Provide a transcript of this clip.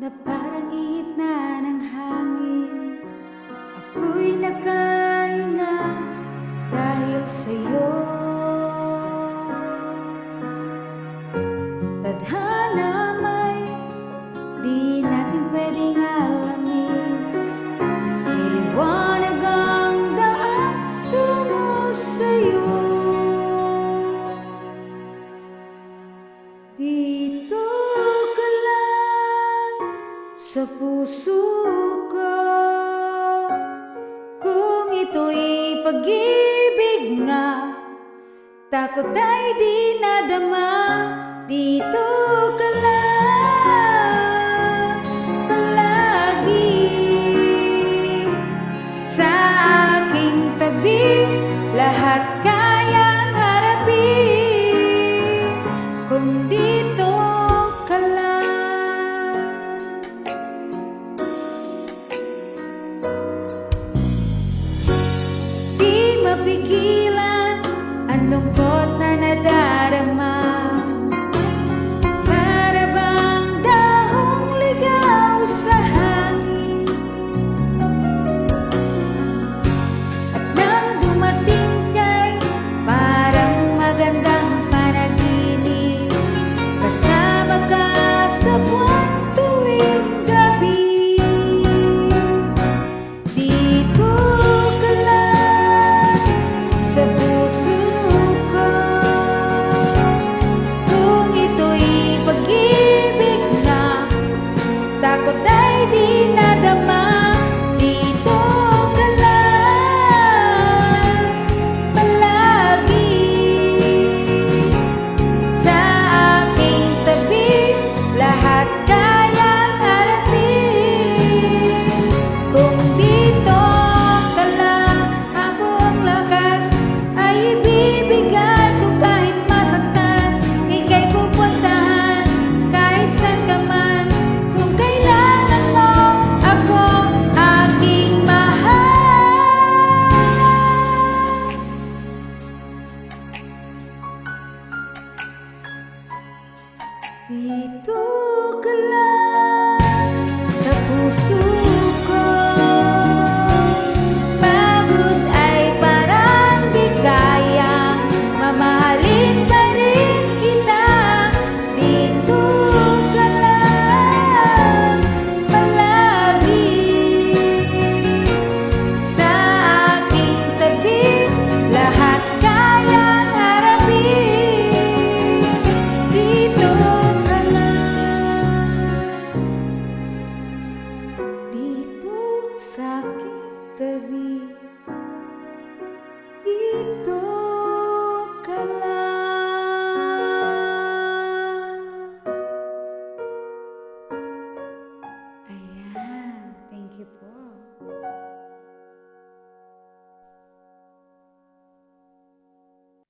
na parang ihip na ng hangin. Ako'y nakahinga dahil sa'yo. Tadhana may di natin pwedeng alamin. Liwanag ang daan tungo sa'yo. Dito ka lang sa puso ko. Kung ito'y pag-ibig nga, takot ay di nadama. Dito ka lang palagi sa aking tabi. Lahat kayang harapin kung dito ka lang. Di mapigilan ang lungkot na nadarama. Para bang dahong ligaw sa hangin. At nang dumating kay parang magandang panaginip. Kasama ka sa buwan tuwing gabi. Dito ka lang sa puso ko. Kung ito'y pag-ibig na, takot ay di nadama. Dito ka lang palagi sa aking tabi. Lahat kayang harapin kung dito ka lang. Ang buong lakas ay ibibigay ko kahit masaktan. Ika'y pupuntahan kahit saan ka man. Kung kailangan mo ako, aking mahal. Dito ka lang sa puso ko. Pagod ay parang di kayang, mamahalin pa rin kita. Dito ka lang palagi sa aking tabi. Lahat kayang harapin. Dito ka lang, dito sa aking tabi.